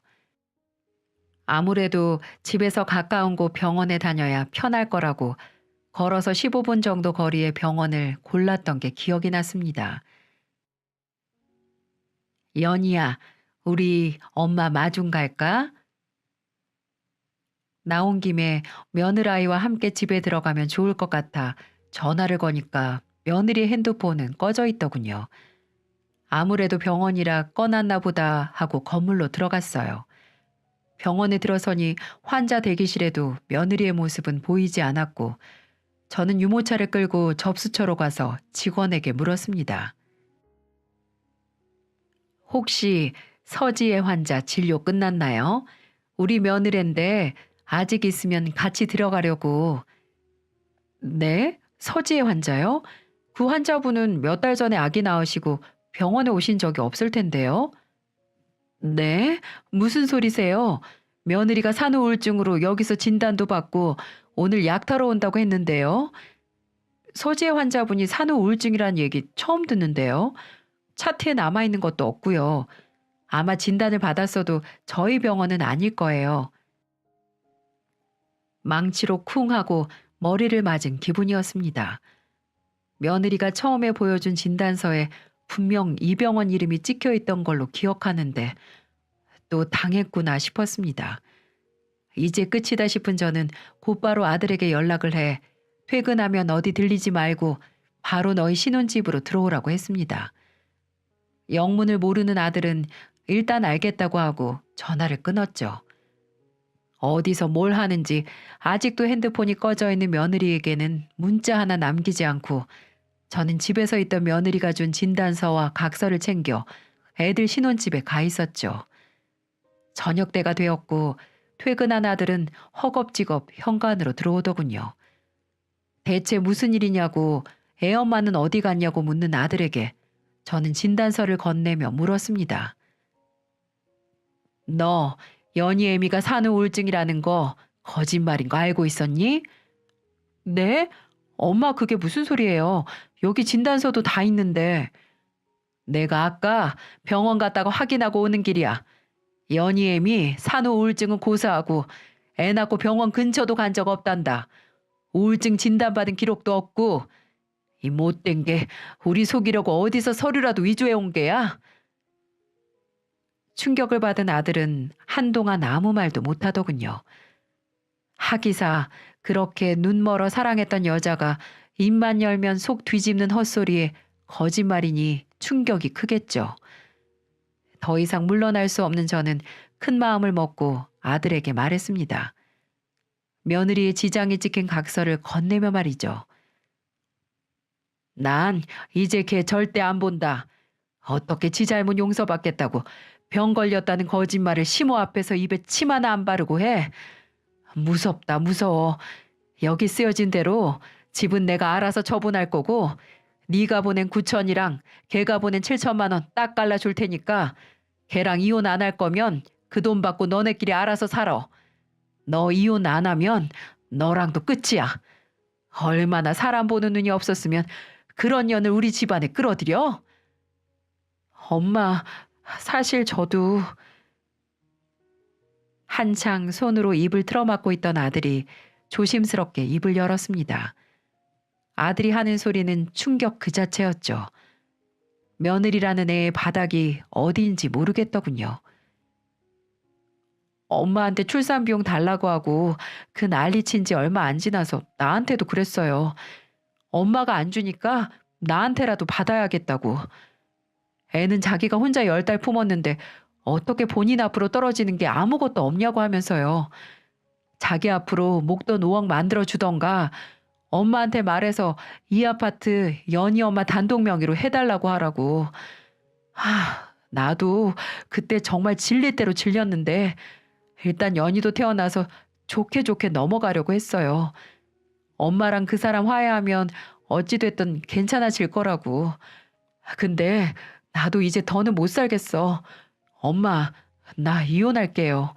아무래도 집에서 가까운 곳 병원에 다녀야 편할 거라고 걸어서 15분 정도 거리의 병원을 골랐던 게 기억이 났습니다. 연희야, 우리 엄마 마중 갈까? 나온 김에 며느라이와 함께 집에 들어가면 좋을 것 같아 전화를 거니까 며느리 핸드폰은 꺼져 있더군요. 아무래도 병원이라 꺼놨나 보다 하고 건물로 들어갔어요. 병원에 들어서니 환자 대기실에도 며느리의 모습은 보이지 않았고 저는 유모차를 끌고 접수처로 가서 직원에게 물었습니다. 혹시 서지혜 환자 진료 끝났나요? 우리 며느리인데 아직 있으면 같이 들어가려고. 네? 서지혜 환자요? 그 환자분은 몇 달 전에 아기 낳으시고 병원에 오신 적이 없을 텐데요. 네? 무슨 소리세요? 며느리가 산후우울증으로 여기서 진단도 받고 오늘 약 타러 온다고 했는데요. 서지혜 환자분이 산후우울증이란 얘기 처음 듣는데요. 차트에 남아있는 것도 없고요. 아마 진단을 받았어도 저희 병원은 아닐 거예요. 망치로 쿵 하고 머리를 맞은 기분이었습니다. 며느리가 처음에 보여준 진단서에 분명 이 병원 이름이 찍혀 있던 걸로 기억하는데 또 당했구나 싶었습니다. 이제 끝이다 싶은 저는 곧바로 아들에게 연락을 해 퇴근하면 어디 들리지 말고 바로 너희 신혼집으로 들어오라고 했습니다. 영문을 모르는 아들은 일단 알겠다고 하고 전화를 끊었죠. 어디서 뭘 하는지 아직도 핸드폰이 꺼져 있는 며느리에게는 문자 하나 남기지 않고 저는 집에서 있던 며느리가 준 진단서와 각서를 챙겨 애들 신혼집에 가 있었죠. 저녁 때가 되었고 퇴근한 아들은 허겁지겁 현관으로 들어오더군요. 대체 무슨 일이냐고 애엄마는 어디 갔냐고 묻는 아들에게 저는 진단서를 건네며 물었습니다. 너 연희 애미가 산후우울증이라는 거 거짓말인 거 알고 있었니? 네? 엄마 그게 무슨 소리예요? 여기 진단서도 다 있는데. 내가 아까 병원 갔다가 확인하고 오는 길이야. 연희엠이 산후 우울증은 고사하고 애 낳고 병원 근처도 간 적 없단다. 우울증 진단받은 기록도 없고 이 못된 게 우리 속이려고 어디서 서류라도 위조해 온 게야? 충격을 받은 아들은 한동안 아무 말도 못하더군요. 하기사 그렇게 눈멀어 사랑했던 여자가 입만 열면 속 뒤집는 헛소리에 거짓말이니 충격이 크겠죠. 더 이상 물러날 수 없는 저는 큰 마음을 먹고 아들에게 말했습니다. 며느리의 지장이 찍힌 각서를 건네며 말이죠. 난 이제 걔 절대 안 본다. 어떻게 지 잘못 용서받겠다고 병 걸렸다는 거짓말을 시모 앞에서 입에 침 하나 안 바르고 해. 무섭다 무서워. 여기 쓰여진 대로 집은 내가 알아서 처분할 거고 네가 보낸 9천이랑 걔가 보낸 7천만 원 딱 갈라줄 테니까 걔랑 이혼 안 할 거면 그 돈 받고 너네끼리 알아서 살아. 너 이혼 안 하면 너랑도 끝이야. 얼마나 사람 보는 눈이 없었으면 그런 년을 우리 집안에 끌어들여? 엄마, 사실 저도... 한창 손으로 입을 틀어막고 있던 아들이 조심스럽게 입을 열었습니다. 아들이 하는 소리는 충격 그 자체였죠. 며느리라는 애의 바닥이 어디인지 모르겠더군요. 엄마한테 출산비용 달라고 하고 그 난리친 지 얼마 안 지나서 나한테도 그랬어요. 엄마가 안 주니까 나한테라도 받아야겠다고. 애는 자기가 혼자 10달 품었는데 어떻게 본인 앞으로 떨어지는 게 아무것도 없냐고 하면서요. 자기 앞으로 목돈 5억 만들어주던가 엄마한테 말해서 이 아파트 연희 엄마 단독 명의로 해달라고 하라고. 나도 그때 정말 질릴 대로 질렸는데 일단 연희도 태어나서 좋게 좋게 넘어가려고 했어요. 엄마랑 그 사람 화해하면 어찌됐든 괜찮아질 거라고. 근데 나도 이제 더는 못 살겠어. 엄마, 나 이혼할게요.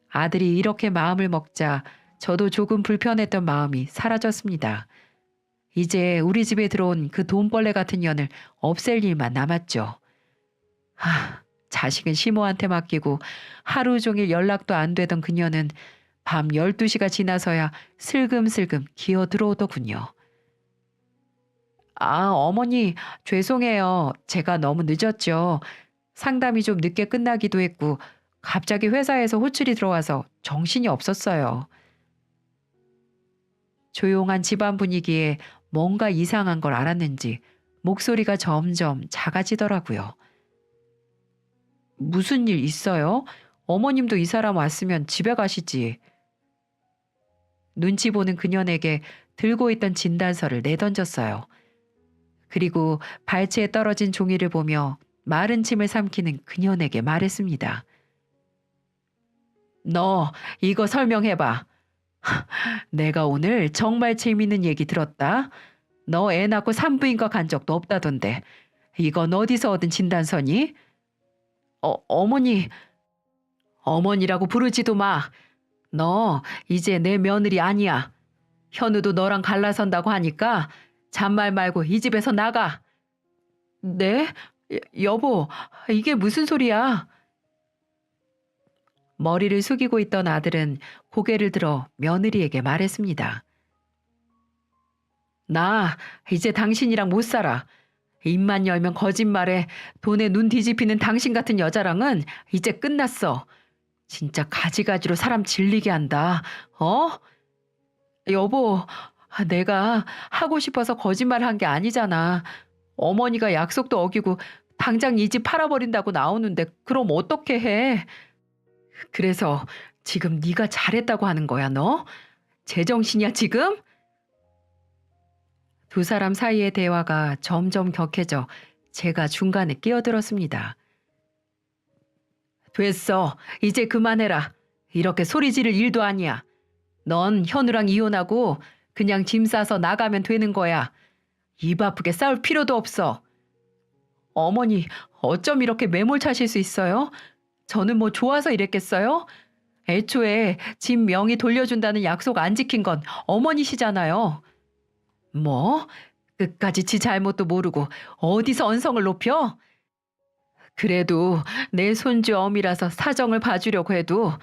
아들이 이렇게 마음을 먹자 저도 조금 불편했던 마음이 사라졌습니다. 이제 우리 집에 들어온 그 돈벌레 같은 년을 없앨 일만 남았죠. 자식은 시모한테 맡기고 하루 종일 연락도 안 되던 그녀는 밤 12시가 지나서야 슬금슬금 기어 들어오더군요. 어머니, 죄송해요. 제가 너무 늦었죠. 상담이 좀 늦게 끝나기도 했고 갑자기 회사에서 호출이 들어와서 정신이 없었어요. 조용한 집안 분위기에 뭔가 이상한 걸 알았는지 목소리가 점점 작아지더라고요. 무슨 일 있어요? 어머님도 이 사람 왔으면 집에 가시지. 눈치 보는 그녀에게 들고 있던 진단서를 내던졌어요. 그리고 발치에 떨어진 종이를 보며 마른 침을 삼키는 그녀에게 말했습니다. 너 이거 설명해봐. 내가 오늘 정말 재밌는 얘기 들었다. 너 애 낳고 산부인과 간 적도 없다던데 이건 어디서 얻은 진단서니? 어머니. 어머니라고 부르지도 마. 너 이제 내 며느리 아니야. 현우도 너랑 갈라선다고 하니까 잔말 말고 이 집에서 나가. 네? 여보, 이게 무슨 소리야? 머리를 숙이고 있던 아들은 고개를 들어 며느리에게 말했습니다. 나 이제 당신이랑 못 살아. 입만 열면 거짓말에 돈에 눈 뒤집히는 당신 같은 여자랑은 이제 끝났어. 진짜 가지가지로 사람 질리게 한다. 여보, 내가 하고 싶어서 거짓말한 게 아니잖아. 어머니가 약속도 어기고 당장 이 집 팔아버린다고 나오는데 그럼 어떻게 해? 그래서 지금 네가 잘했다고 하는 거야, 너? 제정신이야 지금? 두 사람 사이의 대화가 점점 격해져 제가 중간에 끼어들었습니다. 됐어. 이제 그만해라. 이렇게 소리 지를 일도 아니야. 넌 현우랑 이혼하고 그냥 짐 싸서 나가면 되는 거야. 입 아프게 싸울 필요도 없어. 어머니, 어쩜 이렇게 매몰차실 수 있어요? 저는 뭐 좋아서 이랬겠어요? 애초에 집 명의 돌려준다는 약속 안 지킨 건 어머니시잖아요. 뭐? 끝까지 지 잘못도 모르고 어디서 언성을 높여? 그래도 내 손주 어미라서 사정을 봐주려고 해도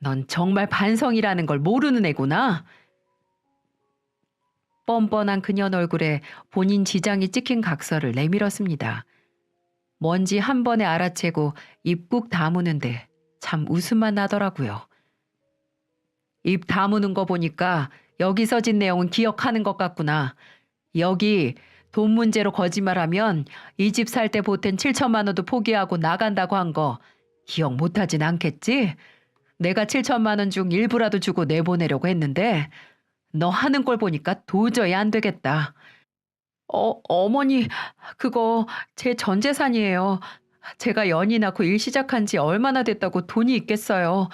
넌 정말 반성이라는 걸 모르는 애구나. 뻔뻔한 그년 얼굴에 본인 지장이 찍힌 각서를 내밀었습니다. 뭔지 한 번에 알아채고 입 꾹 다무는데 참 웃음만 나더라고요. 입 다무는 거 보니까 여기 써진 내용은 기억하는 것 같구나. 여기 돈 문제로 거짓말하면 이 집 살 때 보탠 7천만 원도 포기하고 나간다고 한 거 기억 못하진 않겠지? 내가 7천만 원 중 일부라도 주고 내보내려고 했는데 너 하는 걸 보니까 도저히 안 되겠다. 어머니, 그거 제 전 재산이에요. 제가 연이 낳고 일 시작한 지 얼마나 됐다고 돈이 있겠어요.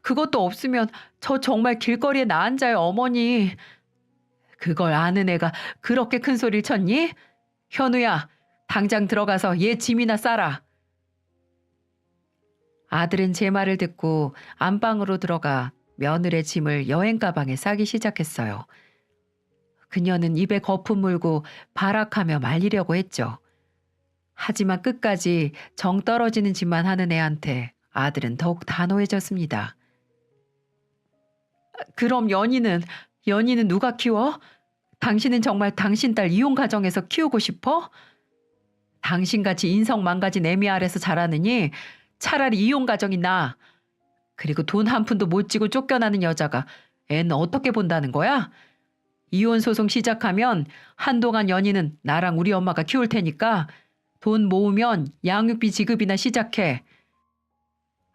그것도 없으면 저 정말 길거리에 나앉아요, 어머니. 그걸 아는 애가 그렇게 큰 소리를 쳤니? 현우야, 당장 들어가서 얘 짐이나 싸라. 아들은 제 말을 듣고 안방으로 들어가 며느리의 짐을 여행 가방에 싸기 시작했어요. 그녀는 입에 거품 물고 발악하며 말리려고 했죠. 하지만 끝까지 정 떨어지는 짓만 하는 애한테 아들은 더욱 단호해졌습니다. 그럼 연희는 누가 키워? 당신은 정말 당신 딸 이혼 가정에서 키우고 싶어? 당신같이 인성 망가진 애미 아래서 자라느니 차라리 이혼 가정이 나아. 그리고 돈 한 푼도 못 쥐고 쫓겨나는 여자가 애는 어떻게 본다는 거야? 이혼 소송 시작하면 한동안 연희는 나랑 우리 엄마가 키울 테니까 돈 모으면 양육비 지급이나 시작해.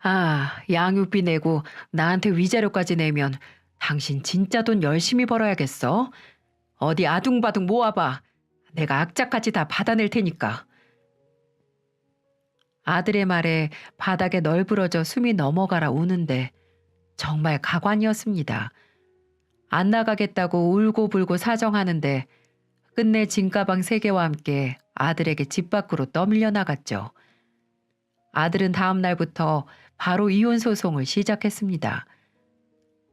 아, 양육비 내고 나한테 위자료까지 내면 당신 진짜 돈 열심히 벌어야겠어. 어디 아둥바둥 모아봐. 내가 악착같이 다 받아낼 테니까. 아들의 말에 바닥에 널브러져 숨이 넘어가라 우는데 정말 가관이었습니다. 안 나가겠다고 울고불고 사정하는데 끝내 짐가방 3개와 함께 아들에게 집 밖으로 떠밀려 나갔죠. 아들은 다음 날부터 바로 이혼 소송을 시작했습니다.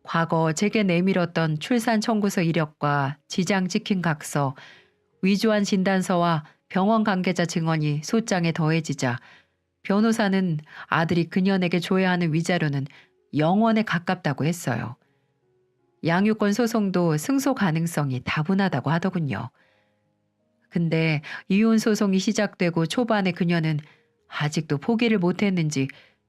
과거 제게 내밀었던 출산 청구서 이력과 지장 찍힌 각서, 위조한 진단서와 병원 관계자 증언이 소장에 더해지자 변호사는 아들이 그년에게 줘야 하는 위자료는 0원에 가깝다고 했어요. 양육권 소송도 승소 가능성이 다분하다고 하더군요. 근데 이혼 소송이 시작되고 초반에 그녀는 아직도 포기를 못했는지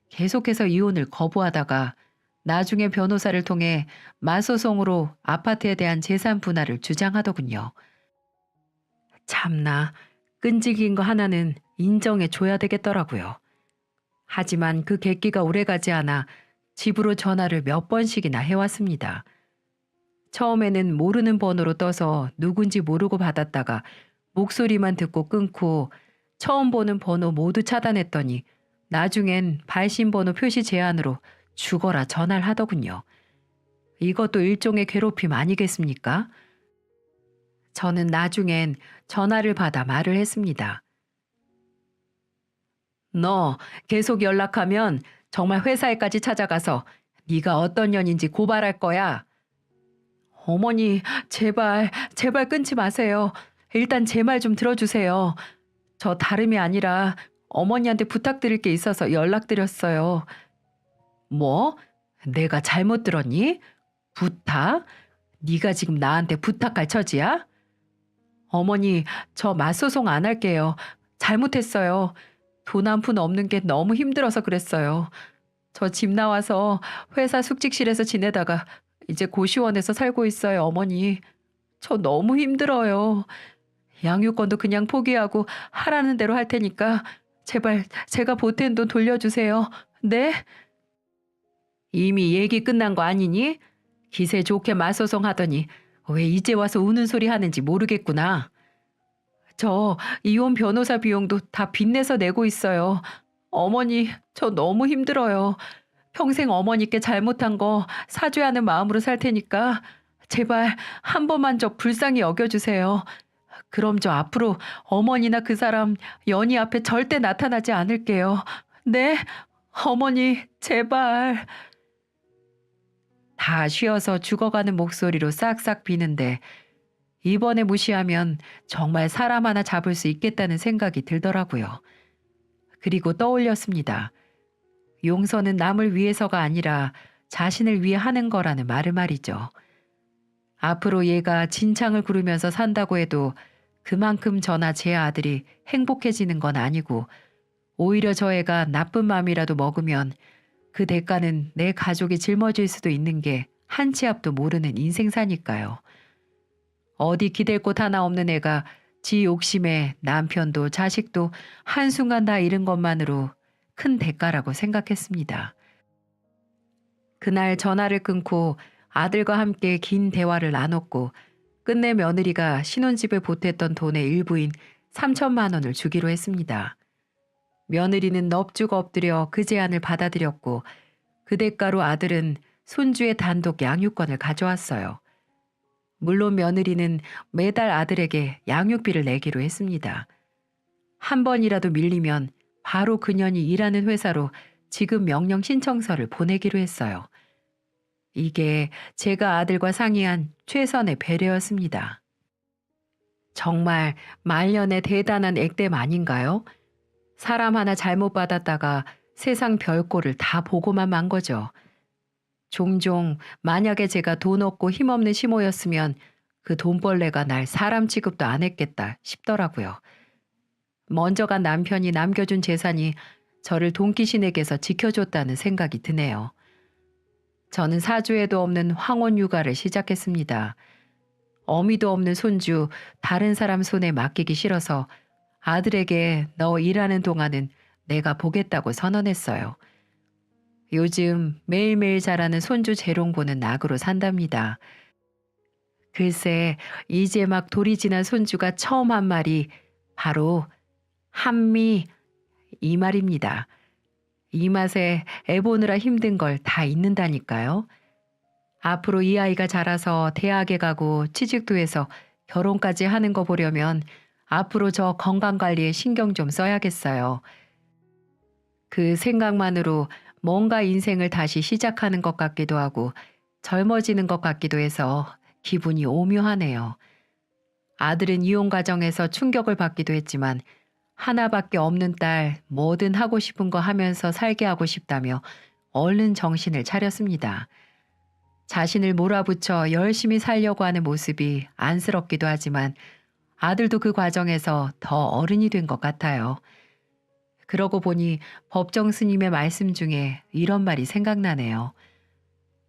계속해서 이혼을 거부하다가 나중에 변호사를 통해 맞소송으로 아파트에 대한 재산 분할을 주장하더군요. 참나, 끈질긴 거 하나는 인정해 줘야 되겠더라고요. 하지만 그 객기가 오래가지 않아 집으로 전화를 몇 번씩이나 해왔습니다. 처음에는 모르는 번호로 떠서 누군지 모르고 받았다가 목소리만 듣고 끊고 처음 보는 번호 모두 차단했더니 나중엔 발신번호 표시 제한으로 죽어라 전화를 하더군요. 이것도 일종의 괴롭힘 아니겠습니까? 저는 나중엔 전화를 받아 말을 했습니다. 너 계속 연락하면 정말 회사에까지 찾아가서 네가 어떤 년인지 고발할 거야. 어머니, 제발 끊지 마세요. 일단 제 말 좀 들어주세요. 저 다름이 아니라 어머니한테 부탁드릴 게 있어서 연락드렸어요. 뭐? 내가 잘못 들었니? 부탁? 네가 지금 나한테 부탁할 처지야? 어머니, 저 맞소송 안 할게요. 잘못했어요. 돈 한 푼 없는 게 너무 힘들어서 그랬어요. 저 집 나와서 회사 숙직실에서 지내다가 이제 고시원에서 살고 있어요, 어머니. 저 너무 힘들어요. 양육권도 그냥 포기하고 하라는 대로 할 테니까 제발 제가 보탠 돈 돌려주세요. 네? 이미 얘기 끝난 거 아니니? 기세 좋게 맞소송 하더니 왜 이제 와서 우는 소리 하는지 모르겠구나. 저 이혼 변호사 비용도 다 빚내서 내고 있어요. 어머니, 저 너무 힘들어요. 평생 어머니께 잘못한 거 사죄하는 마음으로 살 테니까 제발 한 번만 저 불쌍히 여겨주세요. 그럼 저 앞으로 어머니나 그 사람 연희 앞에 절대 나타나지 않을게요. 네? 어머니, 제발. 다 쉬어서 죽어가는 목소리로 싹싹 비는데 이번에 무시하면 정말 사람 하나 잡을 수 있겠다는 생각이 들더라고요. 그리고 떠올렸습니다. 용서는 남을 위해서가 아니라 자신을 위해 하는 거라는 말을 말이죠. 앞으로 얘가 진창을 구르면서 산다고 해도 그만큼 저나 제 아들이 행복해지는 건 아니고 오히려 저 애가 나쁜 마음이라도 먹으면 그 대가는 내 가족이 짊어질 수도 있는 게 한 치 앞도 모르는 인생사니까요. 어디 기댈 곳 하나 없는 애가 지 욕심에 남편도 자식도 한순간 다 잃은 것만으로 큰 대가라고 생각했습니다. 그날 전화를 끊고 아들과 함께 긴 대화를 나눴고 끝내 며느리가 신혼집에 보탰던 돈의 일부인 3천만 원을 주기로 했습니다. 며느리는 넙죽 엎드려 그 제안을 받아들였고 그 대가로 아들은 손주의 단독 양육권을 가져왔어요. 물론 며느리는 매달 아들에게 양육비를 내기로 했습니다. 한 번이라도 밀리면 바로 그년이 일하는 회사로 지급 명령 신청서를 보내기로 했어요. 이게 제가 아들과 상의한 최선의 배려였습니다. 정말 말년의 대단한 액땜 아닌가요? 사람 하나 잘못 받았다가 세상 별꼴을 다 보고만 만 거죠. 종종 만약에 제가 돈 없고 힘없는 시모였으면 그 돈벌레가 날 사람 취급도 안 했겠다 싶더라고요. 먼저 간 남편이 남겨준 재산이 저를 돈귀신에게서 지켜줬다는 생각이 드네요. 저는 사주에도 없는 황혼 육아를 시작했습니다. 어미도 없는 손주 다른 사람 손에 맡기기 싫어서 아들에게 너 일하는 동안은 내가 보겠다고 선언했어요. 요즘 매일매일 자라는 손주 재롱 보는 낙으로 산답니다. 글쎄 이제 막 돌이 지난 손주가 처음 한 말이 바로 한미 이 말입니다. 이 맛에 애 보느라 힘든 걸 다 잊는다니까요. 앞으로 이 아이가 자라서 대학에 가고 취직도 해서 결혼까지 하는 거 보려면 앞으로 저 건강관리에 신경 좀 써야겠어요. 그 생각만으로 뭔가 인생을 다시 시작하는 것 같기도 하고 젊어지는 것 같기도 해서 기분이 오묘하네요. 아들은 이혼 과정에서 충격을 받기도 했지만 하나밖에 없는 딸 뭐든 하고 싶은 거 하면서 살게 하고 싶다며 얼른 정신을 차렸습니다. 자신을 몰아붙여 열심히 살려고 하는 모습이 안쓰럽기도 하지만 아들도 그 과정에서 더 어른이 된 것 같아요. 그러고 보니 법정 스님의 말씀 중에 이런 말이 생각나네요.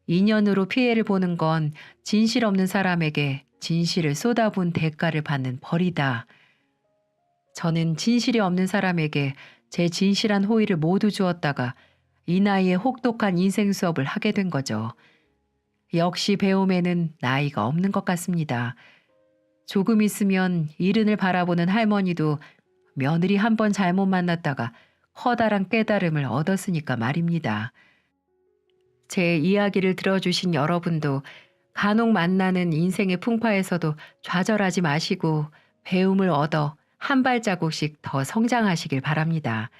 인연으로 피해를 보는 건 진실 없는 사람에게 진실을 쏟아부은 대가를 받는 벌이다. 저는 진실이 없는 사람에게 제 진실한 호의를 모두 주었다가 이 나이에 혹독한 인생 수업을 하게 된 거죠. 역시 배움에는 나이가 없는 것 같습니다. 조금 있으면 이른을 바라보는 할머니도 며느리 한 번 잘못 만났다가 커다란 깨달음을 얻었으니까 말입니다. 제 이야기를 들어주신 여러분도 간혹 만나는 인생의 풍파에서도 좌절하지 마시고 배움을 얻어 한 발자국씩 더 성장하시길 바랍니다.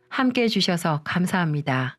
함께 해주셔서 감사합니다.